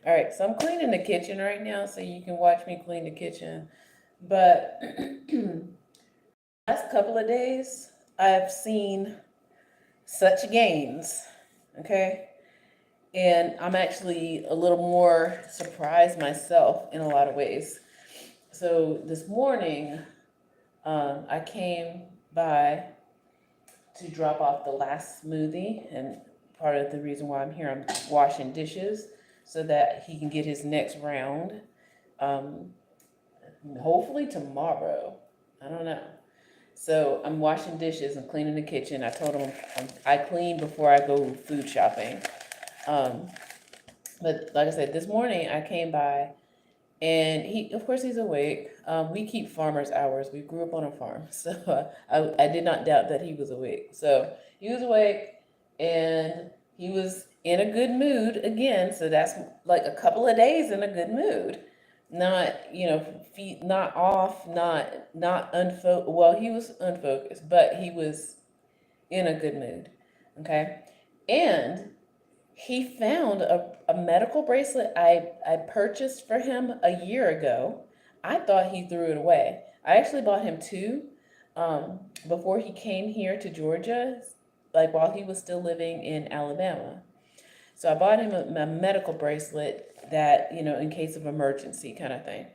All right, so I'm cleaning the kitchen right now, so you can watch me clean the kitchen. But last couple of days, I've seen such gains. Okay, and I'm actually a little more surprised myself in a lot of ways. So this morning, I came by to drop off the last smoothie, and part of the reason why I'm here, I'm washing dishes so that he can get his next round. Um, Hopefully tomorrow. I don't know. So I'm washing dishes and cleaning the kitchen. I told him I clean before I go food shopping. Um, but like I said, this morning I came by and of course, he's awake. We keep farmers' hours. We grew up on a farm, so I did not doubt that he was awake. So he was awake, and he was in a good mood again. So that's like a couple of days in a good mood. Not, feet not off, not unfocused. Well, he was unfocused, but he was in a good mood. Okay, and he found a medical bracelet I purchased for him a year ago. I thought he threw it away. I actually bought him two before he came here to Georgia, like while he was still living in Alabama. So I bought him a medical bracelet that, in case of emergency kind of thing.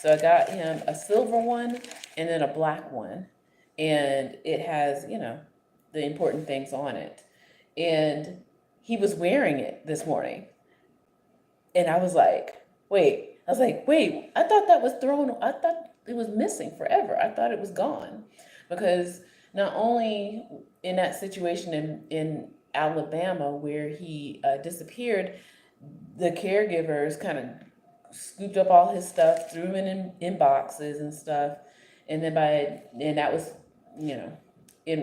So I got him a silver one and then a black one. And it has, the important things on it. And he was wearing it this morning. And I was like, wait, I thought that was thrown, I thought it was missing forever. I thought it was gone. Because not only in that situation in Alabama where he disappeared, the caregivers kind of scooped up all his stuff, threw him in boxes and stuff. And that was, you know,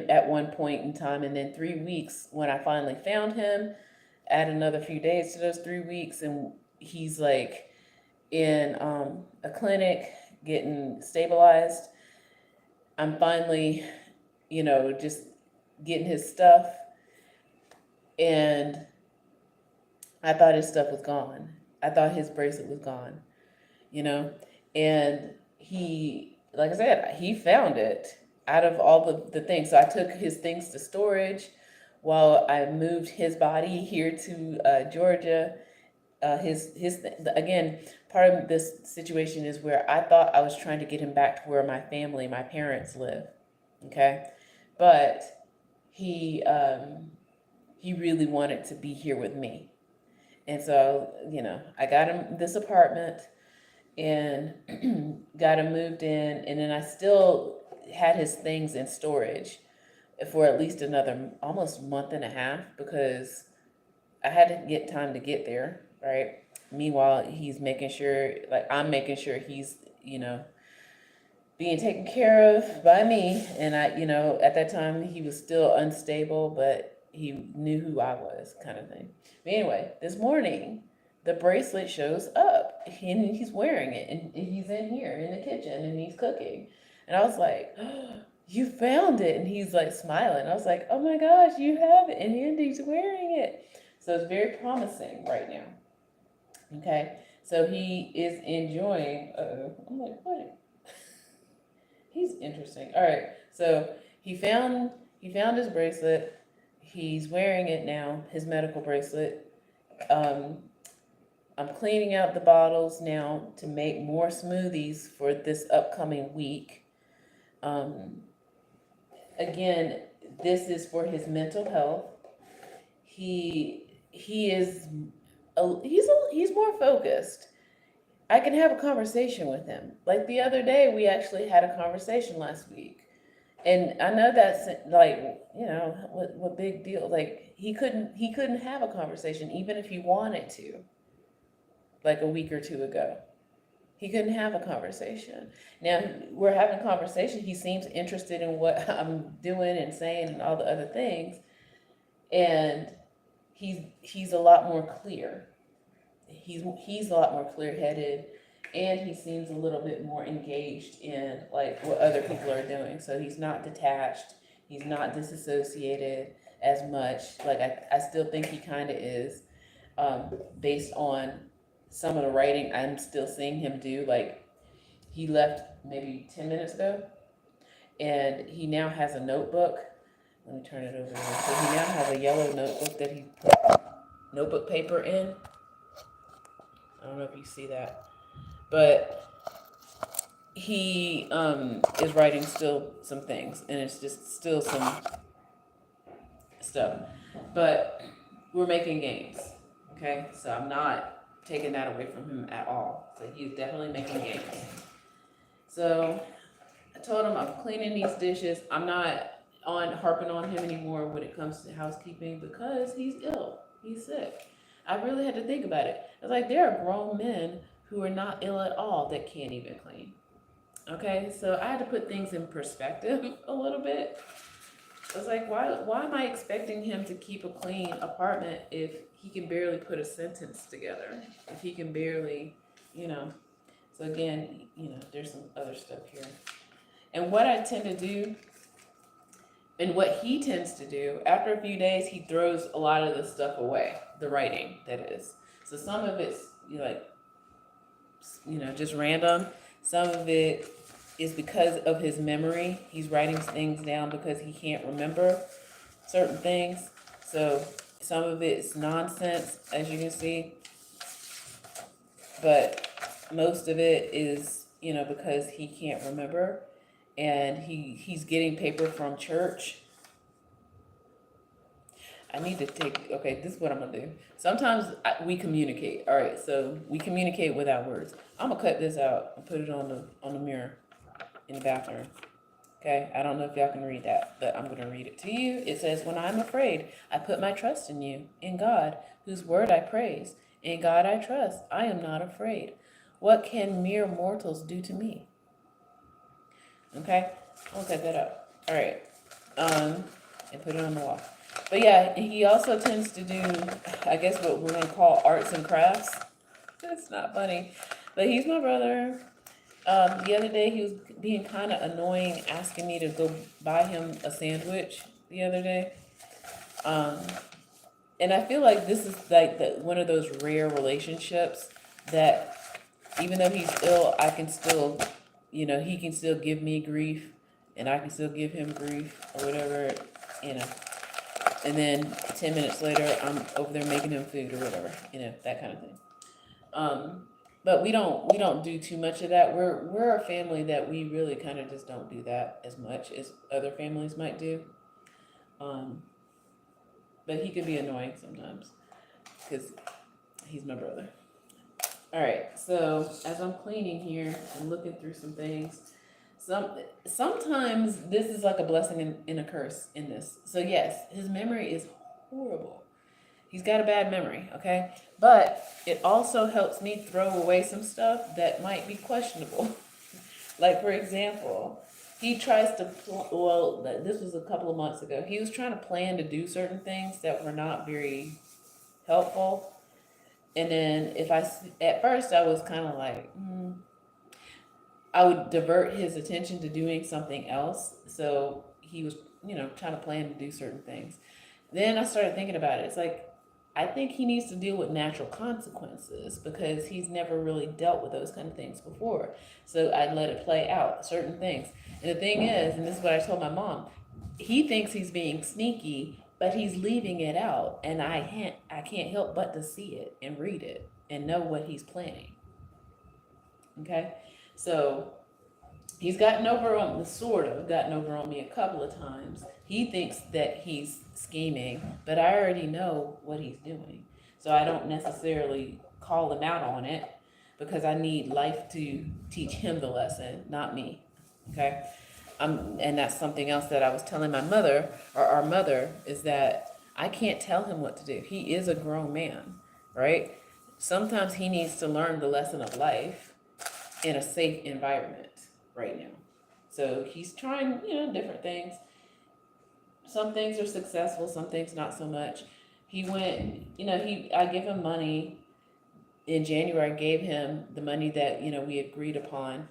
at one point in time. And then 3 weeks when I finally found him, add another few days to those 3 weeks, and he's like in a clinic getting stabilized. I'm finally, just getting his stuff, and I thought his stuff was gone. I thought his bracelet was gone, you know, and he, like I said, he found it out of all the things. So I took his things to storage while I moved his body here to Georgia. Again, part of this situation is where I thought I was trying to get him back to where my parents live. Okay, but he really wanted to be here with me, and so I got him this apartment and got him moved in, and then I still had his things in storage for at least another almost month and a half because I had to get time to get there, right? Meanwhile, he's making sure, like I'm making sure he's, being taken care of by me. And at that time he was still unstable, but he knew who I was, kind of thing. But anyway, this morning, the bracelet shows up and he's wearing it and he's in here in the kitchen and he's cooking. And I was like, oh, you found it. And he's like smiling. I was like, oh my gosh, you have it. And Andy's wearing it. So it's very promising right now. Okay. So he is enjoying, I'm like, what? He's interesting. All right. So he found his bracelet. He's wearing it now, his medical bracelet. Um, I'm cleaning out the bottles now to make more smoothies for this upcoming week. Um, Again, this is for his mental health. He is he's more focused. I can have a conversation with him. Like the other day, we actually had a conversation last week, and I know that's like what big deal. Like he couldn't have a conversation even if he wanted to. Like a week or two ago, he couldn't have a conversation. Now we're having a conversation. He seems interested in what I'm doing and saying and all the other things, and he's a lot more clear. He's a lot more clear headed, and he seems a little bit more engaged in like what other people are doing. So he's not detached. He's not disassociated as much. Like I still think he kind of is, based on some of the writing I'm still seeing him do. Like, he left maybe 10 minutes ago, and he now has a notebook. Let me turn it over here. So he now has a yellow notebook that he put notebook paper in. I don't know if you see that, but he is writing still some things, and it's just still some stuff. But we're making gains, okay? So I'm not taking that away from him at all. So he's definitely making gains. So I told him I'm cleaning these dishes. I'm not harping on him anymore when it comes to housekeeping because he's ill. He's sick. I really had to think about it. It's like there are grown men who are not ill at all that can't even clean. Okay, so I had to put things in perspective a little bit. I was like, why am I expecting him to keep a clean apartment if he can barely put a sentence together? If he can barely, you know. So again, there's some other stuff here. And what I tend to do, and what he tends to do, after a few days, he throws a lot of the stuff away, the writing, that is. So some of it's, just random. Some of it is because of his memory. He's writing things down because he can't remember certain things. So some of it's nonsense, as you can see. But most of it is, because he can't remember. And he's getting paper from church. I need to okay, this is what I'm going to do. Sometimes we communicate. All right, so we communicate without words. I'm going to cut this out and put it on the mirror in the bathroom. Okay, I don't know if y'all can read that, but I'm going to read it to you. It says, "When I'm afraid, I put my trust in you, in God, whose word I praise. In God I trust. I am not afraid. What can mere mortals do to me?" Okay, I'll cut that out. All right, and put it on the wall. But yeah, he also tends to do, I guess, what we're gonna call arts and crafts. That's not funny, but he's my brother. The other day he was being kind of annoying, asking me to go buy him a sandwich the other day. And I feel like this is like one of those rare relationships that even though he's ill, I can still, he can still give me grief and I can still give him grief or whatever, And then 10 minutes later, I'm over there making him food or whatever, that kind of thing. But we don't do too much of that. We're a family that we really kind of just don't do that as much as other families might do. But he can be annoying sometimes because he's my brother. All right, so as I'm cleaning here and looking through some things, sometimes this is like a blessing and a curse in this. So yes, his memory is horrible. He's got a bad memory, okay? But it also helps me throw away some stuff that might be questionable. Like, for example, he tries to, this was a couple of months ago. He was trying to plan to do certain things that were not very helpful. And then at first I was kind of like, I would divert his attention to doing something else. So he was, trying to plan to do certain things. Then I started thinking about it. It's like, I think he needs to deal with natural consequences because he's never really dealt with those kind of things before. So I let it play out, certain things. And the thing is, and this is what I told my mom, he thinks he's being sneaky, but he's leaving it out. And I can't help but to see it and read it and know what he's planning. Okay? So he's gotten over on me a couple of times. He thinks that he's scheming, but I already know what he's doing. So I don't necessarily call him out on it because I need life to teach him the lesson, not me. Okay? And that's something else that I was telling my mother, or our mother, is that I can't tell him what to do. He is a grown man, right? Sometimes he needs to learn the lesson of life in a safe environment right now. So he's trying, different things. Some things are successful, some things not so much. He went, I give him money. In January, I gave him the money that, we agreed upon,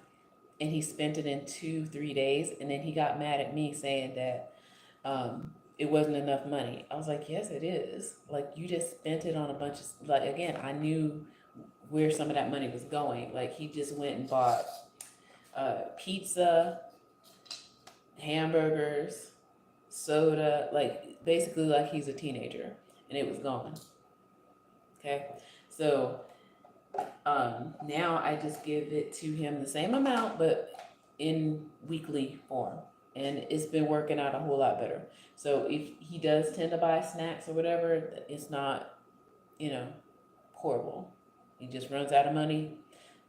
and he spent it in 2-3 days. And then he got mad at me saying that it wasn't enough money. I was like, yes, it is. Like, you just spent it on a bunch of, again, I knew where some of that money was going. Like he just went and bought pizza, hamburgers, soda, like basically like he's a teenager, and it was gone. Okay, so now I just give it to him the same amount, but in weekly form, and it's been working out a whole lot better. So if he does tend to buy snacks or whatever, it's not, you know, horrible. He just runs out of money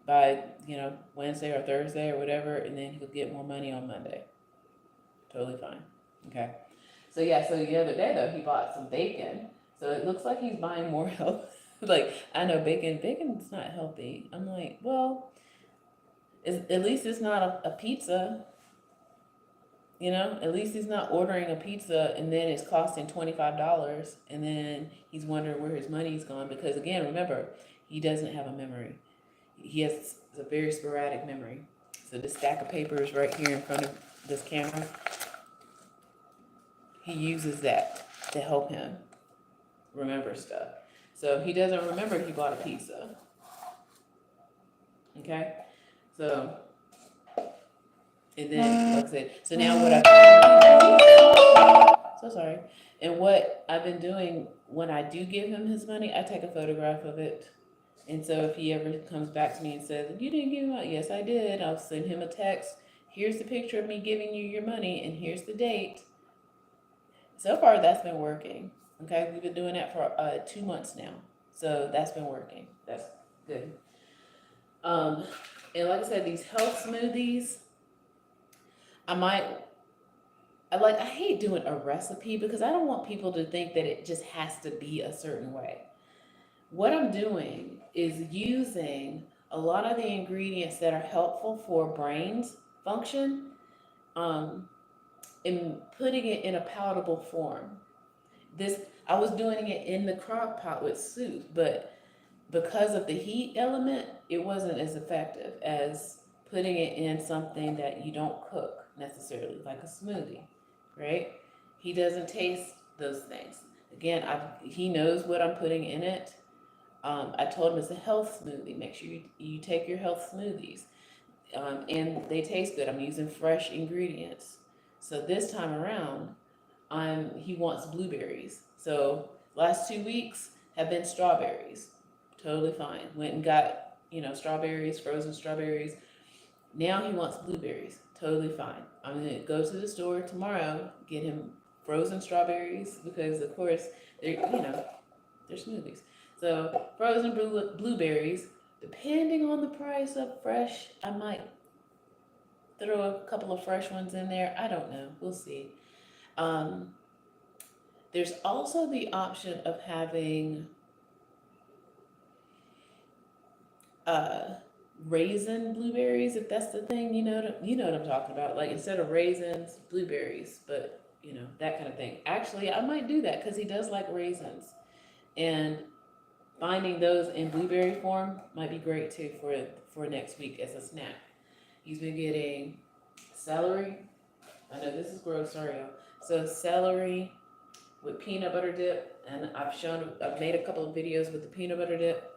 by, you know, Wednesday or Thursday or whatever, and then he'll get more money on Monday. Totally fine. Okay. So yeah, so the other day though, he bought some bacon. So it looks like he's buying more health. Like, I know bacon's not healthy. I'm like, well, at least it's not a pizza. You know, at least he's not ordering a pizza and then it's costing $25 and then he's wondering where his money's gone, because again, remember, he doesn't have a memory. He has a very sporadic memory. So this stack of papers right here in front of this camera, he uses that to help him remember stuff. So he doesn't remember he bought a pizza. Okay? So, and then, like I said, so now what so sorry. And what I've been doing when I do give him his money, I take a photograph of it. And so if he ever comes back to me and says, you didn't give me money, yes, I did. I'll send him a text. Here's the picture of me giving you your money, and here's the date. So far, that's been working. Okay, we've been doing that for 2 months now. So that's been working. That's good. And like I said, these health smoothies, I hate doing a recipe because I don't want people to think that it just has to be a certain way. What I'm doing is using a lot of the ingredients that are helpful for brain's function, and putting it in a palatable form. I was doing it in the crock pot with soup, but because of the heat element, it wasn't as effective as putting it in something that you don't cook necessarily, like a smoothie, right? He doesn't taste those things. Again, he knows what I'm putting in it. I told him it's a health smoothie. Make sure you take your health smoothies. And they taste good. I'm using fresh ingredients. So this time around, he wants blueberries. So last 2 weeks have been strawberries. Totally fine. Went and got, strawberries, frozen strawberries. Now he wants blueberries. Totally fine. I'm going to go to the store tomorrow, get him frozen strawberries, because of course they're smoothies. So frozen blueberries, depending on the price of fresh, I might throw a couple of fresh ones in there. I don't know. We'll see. There's also the option of having raisin blueberries, if that's the thing. You know what I'm talking about. Like, instead of raisins, blueberries, but that kind of thing. Actually, I might do that because he does like raisins, and finding those in blueberry form might be great too for next week as a snack. He's been getting celery. I know this is gross, sorry y'all. So celery with peanut butter dip, and I've made a couple of videos with the peanut butter dip.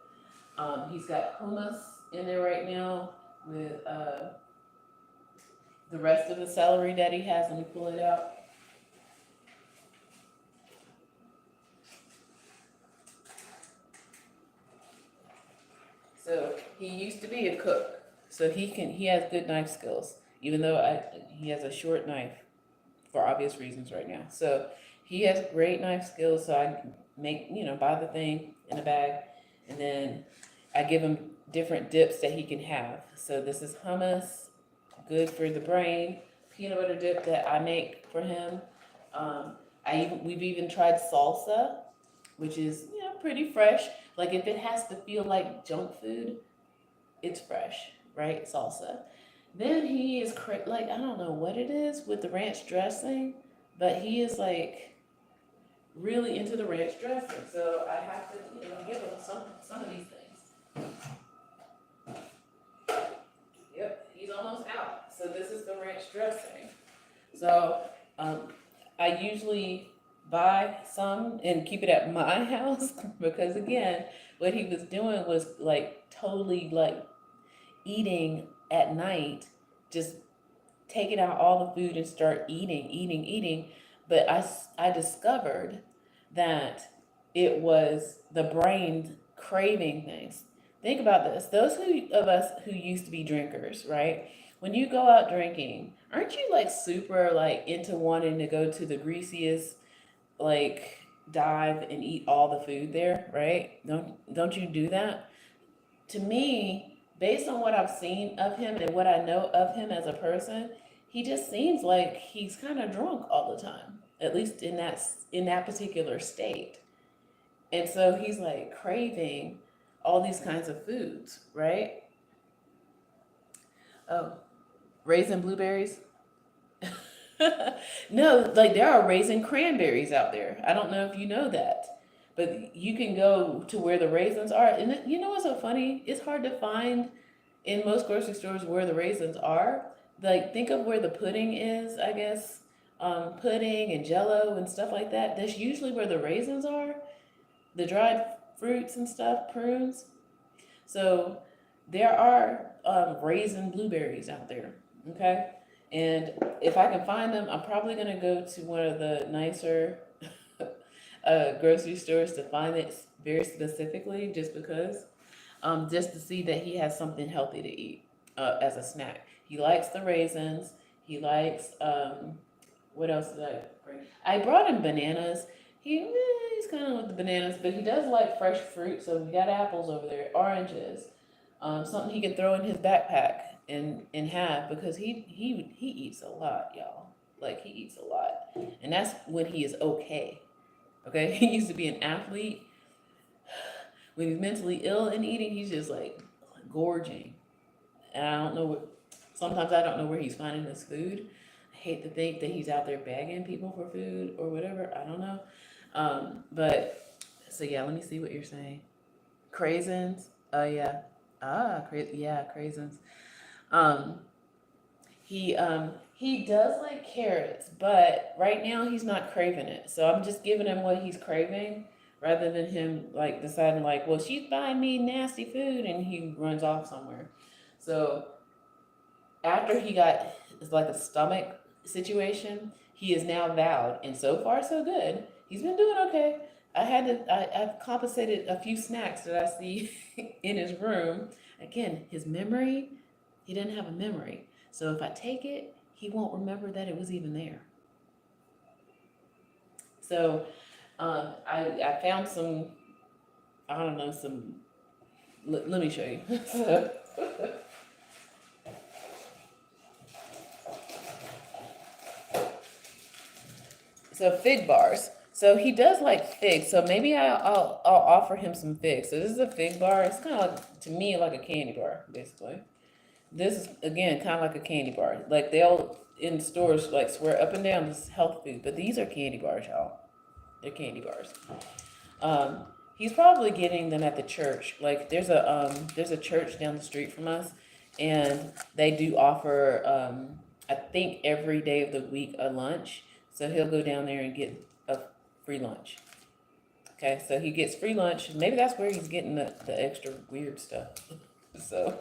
He's got hummus in there right now with the rest of the celery that he has. Let me pull it out. So he used to be a cook, so he has good knife skills, even though he has a short knife for obvious reasons right now. So he has great knife skills. So I make buy the thing in a bag, and then I give him different dips that he can have. So this is hummus, good for the brain. Peanut butter dip that I make for him. We've even tried salsa, which is pretty fresh. Like, if it has to feel like junk food, it's fresh, right? Salsa. Then he is like, I don't know what it is with the ranch dressing, but he is like really into the ranch dressing. So I have to give him some of these things. Yep, he's almost out. So this is the ranch dressing. So I usually buy some and keep it at my house because again, what he was doing was like totally like eating at night, just taking out all the food and start eating. But I discovered that it was the brain craving things. Think about this. Those of us who used to be drinkers, right? When you go out drinking, aren't you like super like into wanting to go to the greasiest like dive and eat all the food there, right? Don't you do that? To me, based on what I've seen of him and what I know of him as a person, he just seems like he's kind of drunk all the time, at least in that particular state. And so he's like craving all these kinds of foods, right? Oh, raisin blueberries. No, like there are raisin cranberries out there. I don't know if you know that, but you can go to where the raisins are. And you know what's so funny? It's hard to find in most grocery stores where the raisins are. Like think of where the pudding is, I guess. Pudding and jello and stuff like that. That's usually where the raisins are. The dried fruits and stuff, prunes. So there are raisin blueberries out there. Okay. And if I can find them, I'm probably going to go to one of the nicer grocery stores to find it very specifically, just because, just to see that he has something healthy to eat as a snack. He likes the raisins. He likes, what else did I bring? I brought him bananas. He's kind of with the bananas, but he does like fresh fruit. So we got apples over there, oranges, something he can throw in his backpack and have because he eats a lot, y'all. Like he eats a lot, and that's when he is okay. Okay, he used to be an athlete. When he's mentally ill and eating, he's just like gorging. And I don't know what. Sometimes I don't know where he's finding his food. I hate to think that he's out there begging people for food or whatever. I don't know. But so yeah, let me see what you're saying. Craisins. Oh yeah. Yeah, craisins. Um, he does like carrots, but right now he's not craving it. So I'm just giving him what he's craving rather than him like deciding like, well, she's buying me nasty food and he runs off somewhere. So after he got it's like a stomach situation, he is now vowed, and so far so good. He's been doing okay. I've compensated a few snacks that I see in his room. Again, his memory, he didn't have a memory. So if I take it, he won't remember that it was even there. So I found some, I don't know, let me show you. So fig bars. So he does like figs. So maybe I'll offer him some figs. So this is a fig bar. It's kind of like, to me, like a candy bar, basically. This is again kind of like a candy bar. Like they'll in stores like swear up and down this is health food, but these are candy bars, y'all. They're candy bars. He's probably getting them at the church. Like there's a church down the street from us, and they do offer I think every day of the week a lunch. So he'll go down there and get a free lunch. Okay, so he gets free lunch. Maybe that's where he's getting the extra weird stuff. So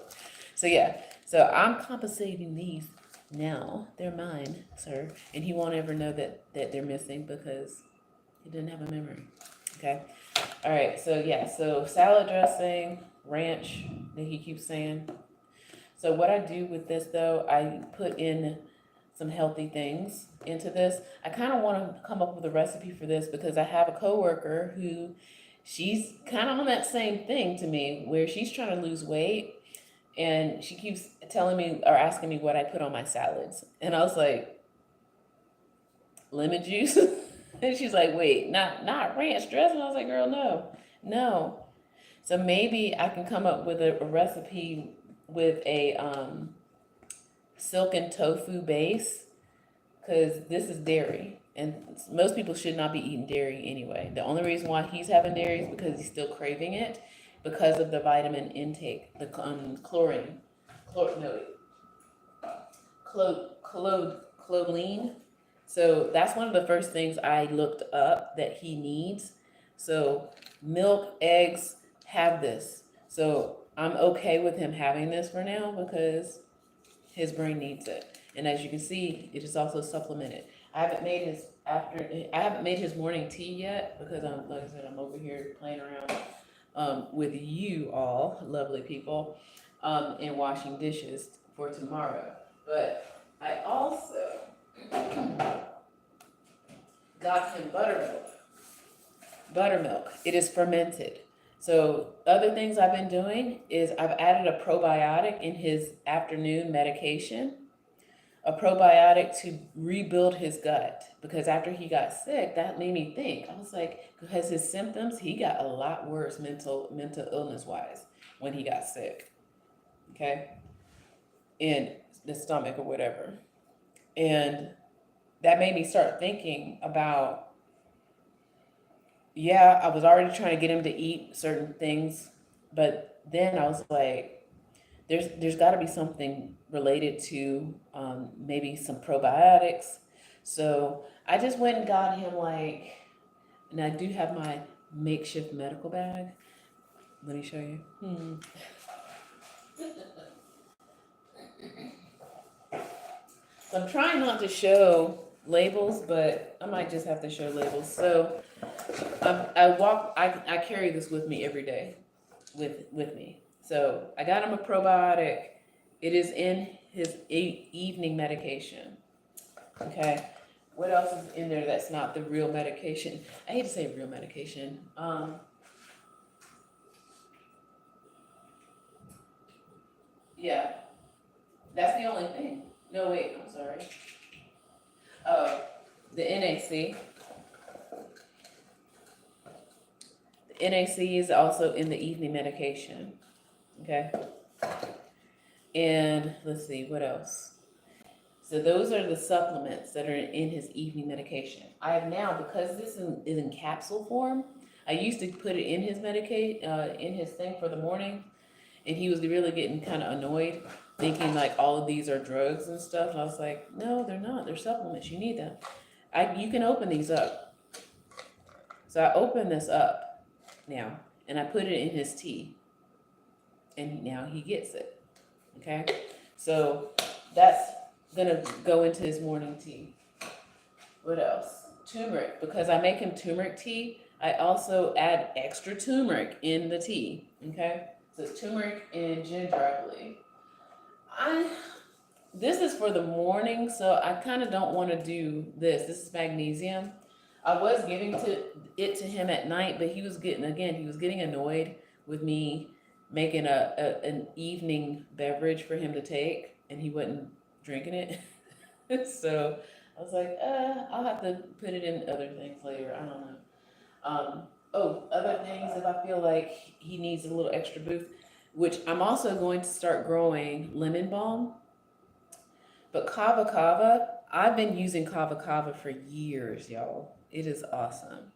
so yeah. So I'm compensating these now. They're mine, sir. And he won't ever know that they're missing because he didn't have a memory. Okay. All right. So yeah. So salad dressing, ranch that he keeps saying. So what I do with this though, I put in some healthy things into this. I kind of want to come up with a recipe for this because I have a coworker who she's kind of on that same thing to me where she's trying to lose weight and she keeps telling me or asking me what I put on my salads. And I was like, lemon juice? And she's like, wait, not ranch dressing? I was like, girl, no. So maybe I can come up with a recipe with a silken tofu base because this is dairy. And most people should not be eating dairy anyway. The only reason why he's having dairy is because he's still craving it because of the vitamin intake, the chlorine, chlorine. So that's one of the first things I looked up that he needs. So milk, eggs, have this. So I'm okay with him having this for now because his brain needs it. And as you can see, it is also supplemented. I haven't made his morning tea yet because like I said, I'm over here playing around with you all, lovely people, and washing dishes for tomorrow. But I also got him buttermilk. Buttermilk. It is fermented. So other things I've been doing is I've added a probiotic in his afternoon medication, a probiotic to rebuild his gut. Because after he got sick, that made me think. I was like, because his symptoms, he got a lot worse mental illness wise when he got sick. Okay, in the stomach or whatever, and that made me start thinking about. Yeah, I was already trying to get him to eat certain things, but then I was like, there's got to be something related to maybe some probiotics. So I just went and got him like, and I do have my makeshift medical bag. Let me show you. So I'm trying not to show labels, but I might just have to show labels. So I carry this with me every day, with me. So I got him a probiotic. It is in his evening medication. Okay. What else is in there that's not the real medication? I hate to say real medication. Yeah, that's the only thing. No, wait, I'm sorry. Oh, the NAC. The NAC is also in the evening medication. Okay. And let's see, what else? So those are the supplements that are in his evening medication. I have now, because this is in capsule form, I used to put it in his in his thing for the morning, and he was really getting kind of annoyed, thinking like all of these are drugs and stuff. And I was like, no, they're not. They're supplements. You need them. You can open these up. So I open this up now, and I put it in his tea, and now he gets it. Okay, so that's gonna go into his morning tea. What else? Turmeric, because I make him turmeric tea. I also add extra turmeric in the tea. Okay, so it's turmeric and ginger, I believe. This is for the morning, so I kind of don't want to do this. This is magnesium. I was giving it to him at night, but he was getting annoyed with me making an evening beverage for him to take, and he wasn't drinking it. So I was like, I'll have to put it in other things later. I don't know. Other things if I feel like he needs a little extra boost, which I'm also going to start growing lemon balm. But kava kava, I've been using kava kava for years, y'all. It is awesome.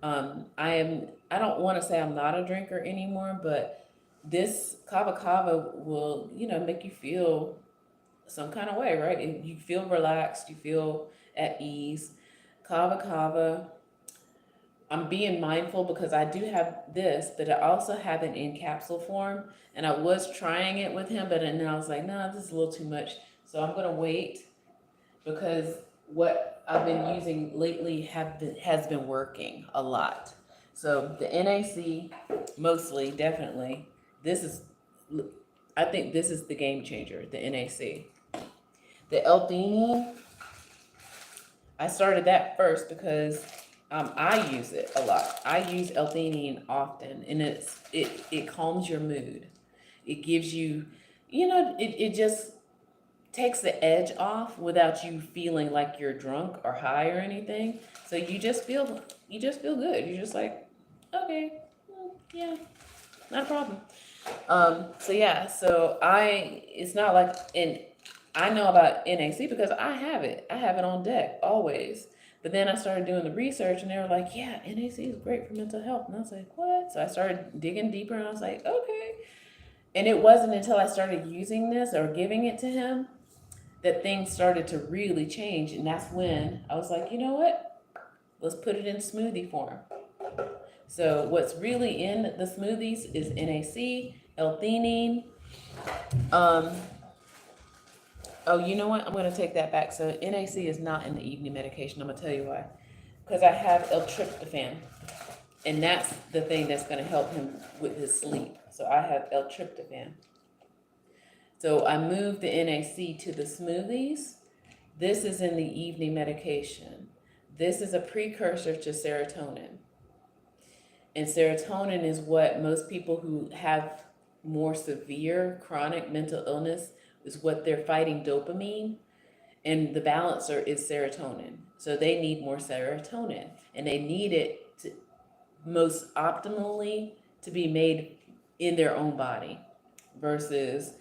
I don't want to say I'm not a drinker anymore, but this kava kava will, make you feel some kind of way, right? And you feel relaxed, you feel at ease. Kava kava. I'm being mindful because I do have this, but I also have it in capsule form. And I was trying it with him, but then I was like, no, this is a little too much. So I'm gonna wait because what I've been using lately has been working a lot. So the NAC, mostly, definitely. This is, I think this is the game changer, the NAC. The L-theanine, I started that first because I use it a lot. I use L-theanine often, and it calms your mood. It gives you, it just takes the edge off without you feeling like you're drunk or high or anything. So you just feel good. You're just like, okay, yeah, not a problem. It's not like, and I know about NAC because I have it. I have it on deck always. But then I started doing the research and they were like, yeah, NAC is great for mental health. And I was like, what? So I started digging deeper and I was like, okay. And it wasn't until I started using this or giving it to him that things started to really change. And that's when I was like, you know what? Let's put it in smoothie form. So what's really in the smoothies is NAC, L-theanine. Oh, you know what? I'm going to take that back. So NAC is not in the evening medication. I'm going to tell you why. Because I have L-tryptophan. And that's the thing that's going to help him with his sleep. So I have L-tryptophan. So I moved the NAC to the smoothies. This is in the evening medication. This is a precursor to serotonin. And serotonin is what most people who have more severe chronic mental illness is what they're fighting dopamine. And the balancer is serotonin. So they need more serotonin. And they need it to most optimally to be made in their own body versus,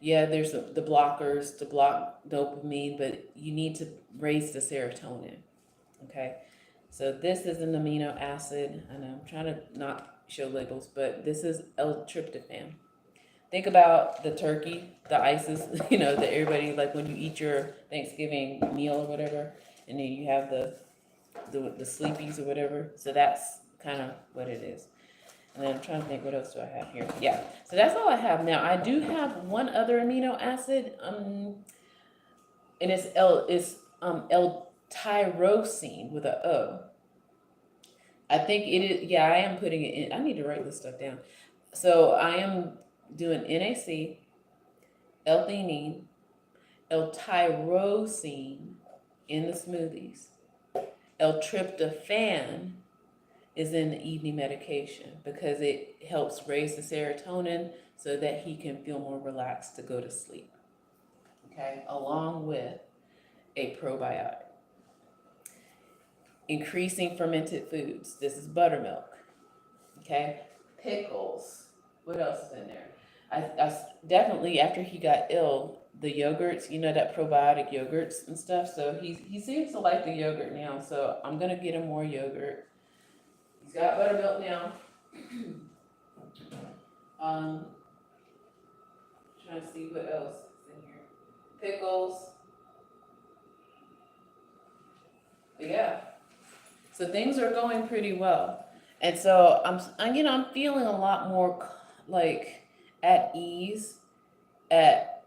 yeah, there's the blockers to block dopamine, but you need to raise the serotonin. Okay, so this is an amino acid, and I'm trying to not show labels, but this is L-tryptophan. Think about the turkey, the ices, that everybody, like when you eat your Thanksgiving meal or whatever, and then you have the sleepies or whatever. So that's kind of what it is. And then I'm trying to think, what else do I have here? Yeah, so that's all I have. Now, I do have one other amino acid, and it's L-tyrosine with a O. I think it is, yeah, I am putting it in. I need to write this stuff down. So I am doing NAC, L-theanine, L-tyrosine in the smoothies. L-tryptophan is in the evening medication because it helps raise the serotonin so that he can feel more relaxed to go to sleep. Okay, along with a probiotic. Increasing fermented foods. This is buttermilk. Okay, pickles. What else is in there? I definitely, after he got ill, the yogurts, that probiotic yogurts and stuff. So he seems to like the yogurt now. So I'm gonna get him more yogurt. He's got buttermilk now. Trying to see what else is in here. Pickles. But yeah. So things are going pretty well. And so I'm feeling a lot more like at ease at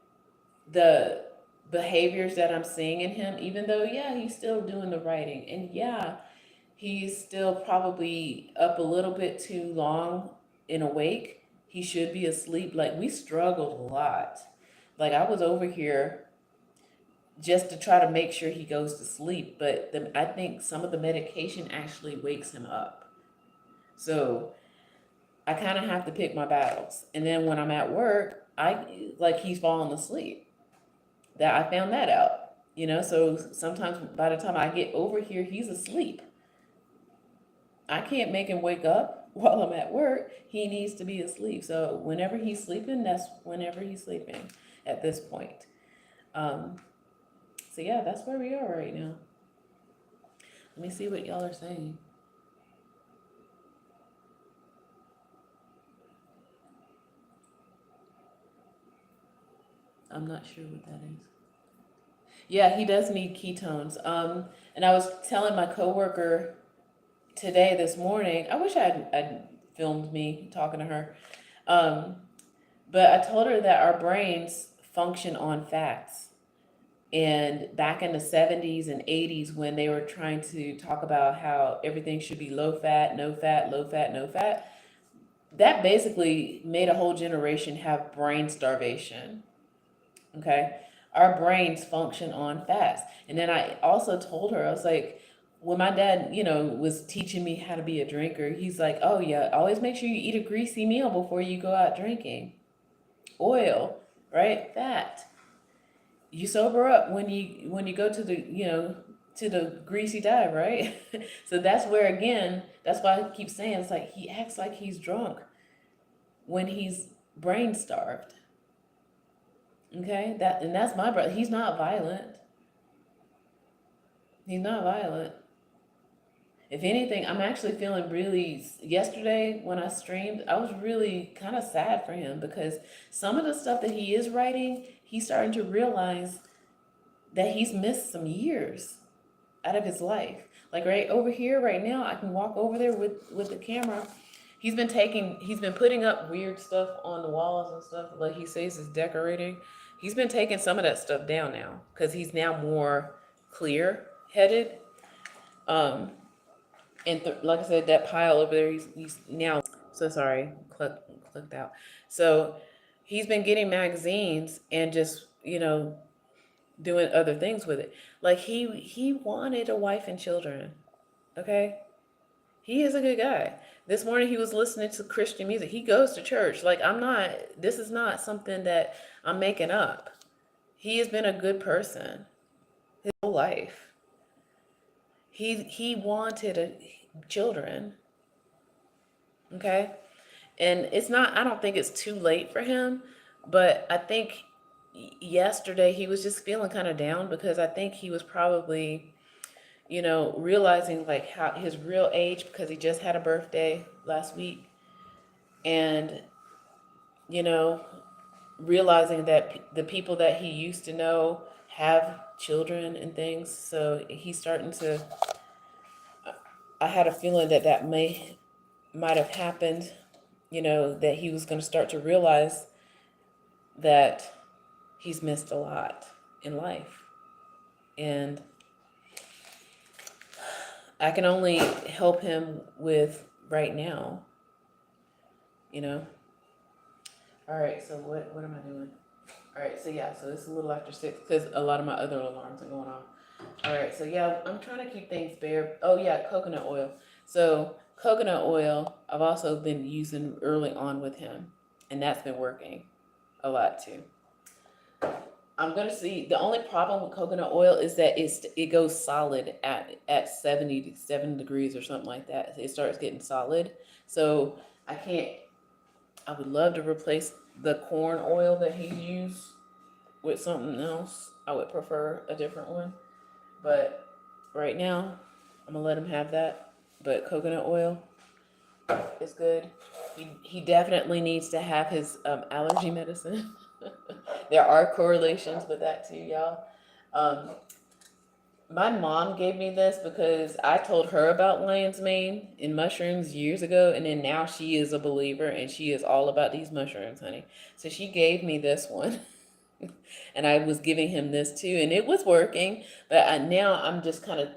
the behaviors that I'm seeing in him, even though, yeah, he's still doing the writing. And yeah, he's still probably up a little bit too long and awake. He should be asleep. Like, we struggled a lot. Like, I was over here just to try to make sure he goes to sleep. But I think some of the medication actually wakes him up. So I kind of have to pick my battles. And then when I'm at work, he's falling asleep. That I found that out. So sometimes by the time I get over here, he's asleep. I can't make him wake up while I'm at work. He needs to be asleep. So whenever he's sleeping, that's whenever he's sleeping at this point. So yeah, that's where we are right now. Let me see what y'all are saying. I'm not sure what that is. Yeah, he does need ketones. And I was telling my coworker this morning, I wish I'd filmed me talking to her. But I told her that our brains function on fats. And back in the 70s and 80s, when they were trying to talk about how everything should be low fat, no fat, low fat, no fat, that basically made a whole generation have brain starvation. Okay? Our brains function on fats. And then I also told her, I was like, when my dad, was teaching me how to be a drinker, he's like, oh yeah, always make sure you eat a greasy meal before you go out drinking. Oil, right? Fat. You sober up when you go to the greasy dive, right? So that's where, again, that's why I keep saying, it's like he acts like he's drunk when he's brain starved. Okay, that's my brother. He's not violent. He's not violent. If anything, I'm actually feeling really, yesterday when I streamed, I was really kind of sad for him because some of the stuff that he is writing, he's starting to realize that he's missed some years out of his life. Like right over here, right now, I can walk over there with the camera. He's been putting up weird stuff on the walls and stuff, like he says is decorating. He's been taking some of that stuff down now because he's now more clear headed. Um, and like I said, that pile over there, he's now, so sorry, clicked out. So he's been getting magazines and just, doing other things with it. Like he wanted a wife and children. Okay? He is a good guy. This morning he was listening to Christian music. He goes to church. Like this is not something that I'm making up. He has been a good person his whole life. He wanted children. Okay? And I don't think it's too late for him, but I think yesterday he was just feeling kind of down because I think he was probably, realizing like how his real age, because he just had a birthday last week, and, realizing that the people that he used to know have children and things. So he's starting to, I had a feeling that might have happened, that he was going to start to realize that he's missed a lot in life. And I can only help him with right now, All right, so what am I doing? All right, so yeah, so it's a little after 6 because a lot of my other alarms are going off. All right, so yeah, I'm trying to keep things bare. Oh yeah, coconut oil. So coconut oil, I've also been using early on with him, and that's been working a lot too. I'm gonna see. The only problem with coconut oil is that it goes solid at 77 degrees or something like that. It starts getting solid. So I can't. I would love to replace the corn oil that he used with something else. I would prefer a different one. But right now, I'm gonna let him have that. But coconut oil is good. He definitely needs to have his allergy medicine. There are correlations with that too, y'all. My mom gave me this because I told her about lion's mane and mushrooms years ago, and then now she is a believer and she is all about these mushrooms, honey. So she gave me this one, and I was giving him this too, and it was working. But now I'm just kind of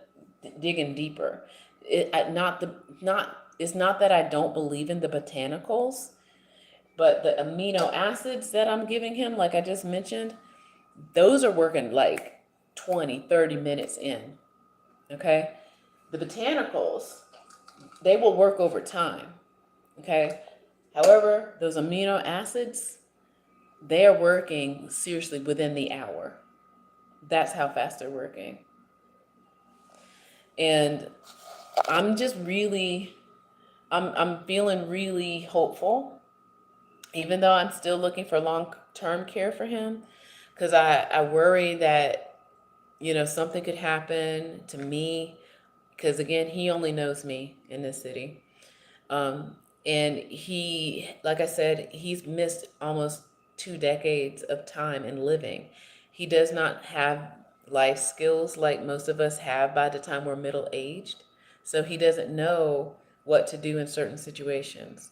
digging deeper. It's not that I don't believe in the botanicals, but the amino acids that I'm giving him, like I just mentioned, those are working like 20, 30 minutes in, okay? The botanicals, they will work over time, okay? However, those amino acids, they are working seriously within the hour. That's how fast they're working. And I'm just really, I'm feeling really hopeful, even though I'm still looking for long-term care for him, because I worry that something could happen to me, because again, he only knows me in this city. And he, like I said, he's missed almost 2 decades of time in living. He does not have life skills like most of us have by the time we're middle aged. So he doesn't know what to do in certain situations.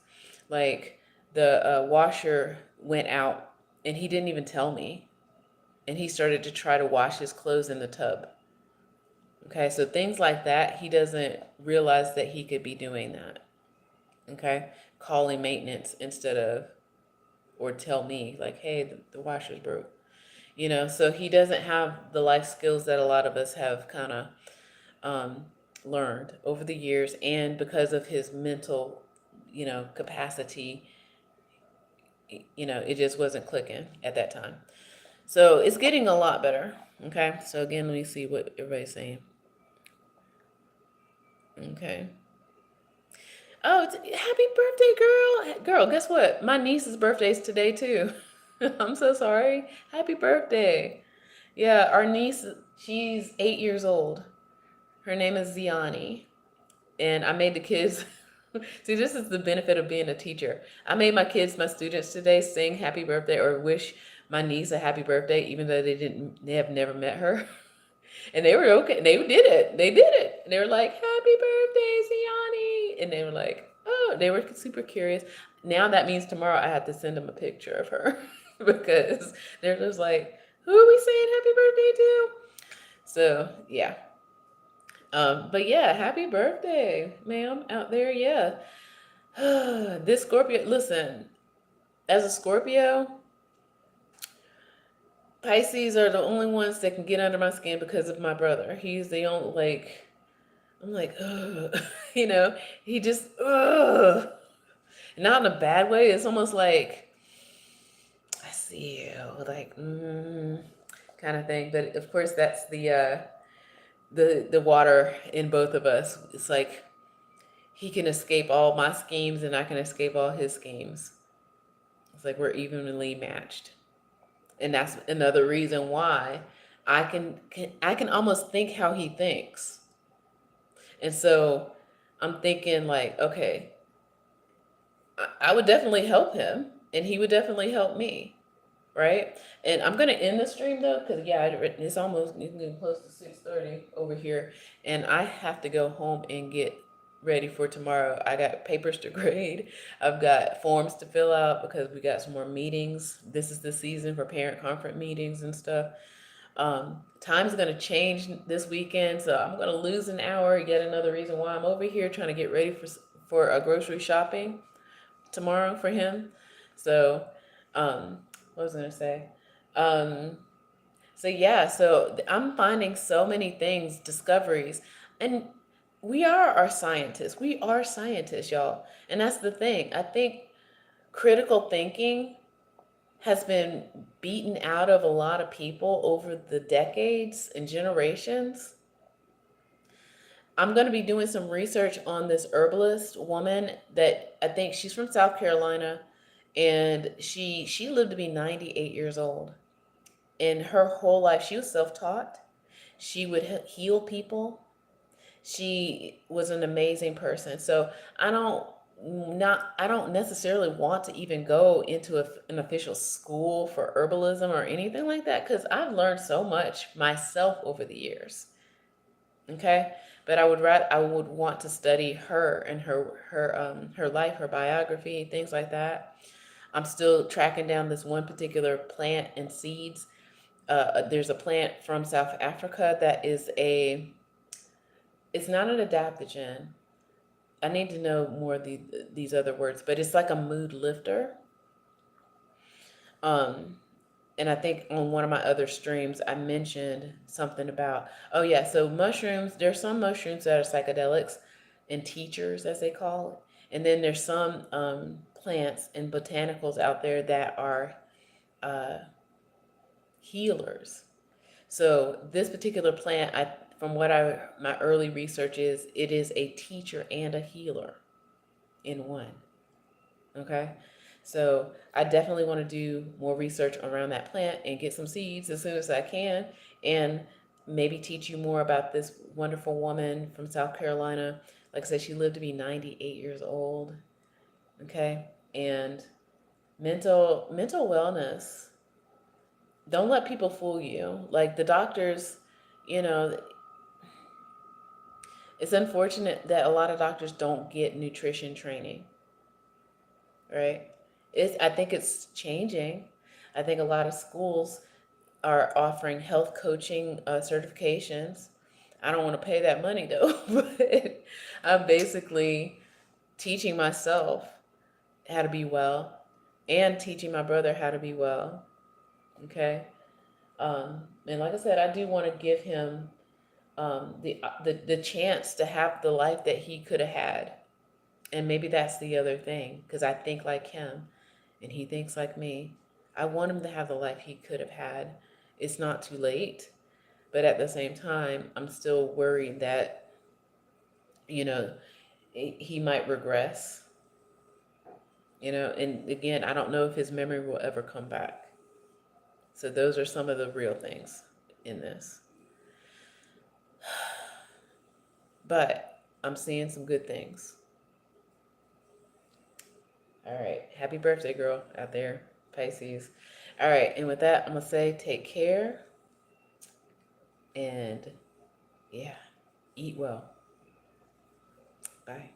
Like the washer went out and he didn't even tell me. And he started to try to wash his clothes in the tub. Okay, so things like that, he doesn't realize that he could be doing that. Okay, calling maintenance instead of, or tell me like, hey, the washer's broke. So he doesn't have the life skills that a lot of us have kind of learned over the years, and because of his mental, capacity, it just wasn't clicking at that time. So it's getting a lot better. Okay. So again, let me see what everybody's saying. Okay. Oh, happy birthday, girl. Girl, guess what? My niece's birthday is today too. I'm so sorry. Happy birthday. Yeah, our niece, she's 8 years old. Her name is Ziani. And I made the kids, see, this is the benefit of being a teacher. I made my students today sing happy birthday or wish my niece a happy birthday, even though they have never met her. And they were okay. They did it. They did it. And they were like, "Happy birthday, Siani!" And they were like, "Oh," they were super curious. Now that means tomorrow I have to send them a picture of her because they're just like, "Who are we saying happy birthday to?" So yeah. But yeah, happy birthday, ma'am, out there. Yeah. This Scorpio, listen, as a Scorpio, Pisces are the only ones that can get under my skin because of my brother. He's the only, like, I'm like, ugh, you know, he just, ugh. Not in a bad way. It's almost like, I see you, like, kind of thing. But of course, that's the water in both of us. It's like he can escape all my schemes and I can escape all his schemes. It's like we're evenly matched. And that's another reason why I can almost think how he thinks. And so I'm thinking like, okay, I would definitely help him and he would definitely help me, right? And I'm gonna end the stream though, because yeah, it's almost getting close to 6:30 over here, and I have to go home and get ready for tomorrow. I got papers to grade. I've got forms to fill out because we got some more meetings. This is the season for parent conference meetings and stuff. Time's gonna change this weekend, so I'm gonna lose an hour. Yet another reason why I'm over here trying to get ready for a grocery shopping tomorrow for him. So, what was I gonna say? Um, so yeah, so I'm finding so many things, discoveries, and we are our scientists. We are scientists, y'all, and that's the thing. I think critical thinking has been beaten out of a lot of people over the decades and generations. I'm going to be doing some research on this herbalist woman that I think she's from South Carolina, and she lived to be 98 years old. In her whole life, she was self-taught. She would heal people. She was an amazing person. So I don't necessarily want to even go into an official school for herbalism or anything like that because I've learned so much myself over the years. Okay, but I would want to study her and her life, her biography, things like that. I'm still tracking down this one particular plant and seeds. There's a plant from South Africa that is it's not an adaptogen. I need to know more of these other words, but it's like a mood lifter. Um, and I think on one of my other streams, I mentioned something about, oh yeah, so mushrooms, there's some mushrooms that are psychedelics and teachers, as they call it. And then there's some plants and botanicals out there that are uh, healers. So this particular plant, from what my early research is, it is a teacher and a healer in one. Okay. So I definitely want to do more research around that plant and get some seeds as soon as I can, and maybe teach you more about this wonderful woman from South Carolina. Like I said, she lived to be 98 years old. Okay. And mental wellness. Don't let people fool you. Like the doctors, you know, it's unfortunate that a lot of doctors don't get nutrition training, right? I think it's changing. I think a lot of schools are offering health coaching certifications. I don't want to pay that money though, but I'm basically teaching myself how to be well and teaching my brother how to be well. Okay. And like I said, I do want to give him the chance to have the life that he could have had. And maybe that's the other thing, because I think like him and he thinks like me. I want him to have the life he could have had. It's not too late, but at the same time, I'm still worried that, you know, he might regress, and again, I don't know if his memory will ever come back. So those are some of the real things in this. But I'm seeing some good things. All right. Happy birthday, girl, out there, Pisces. All right. And with that, I'm going to say take care and yeah, eat well. Bye.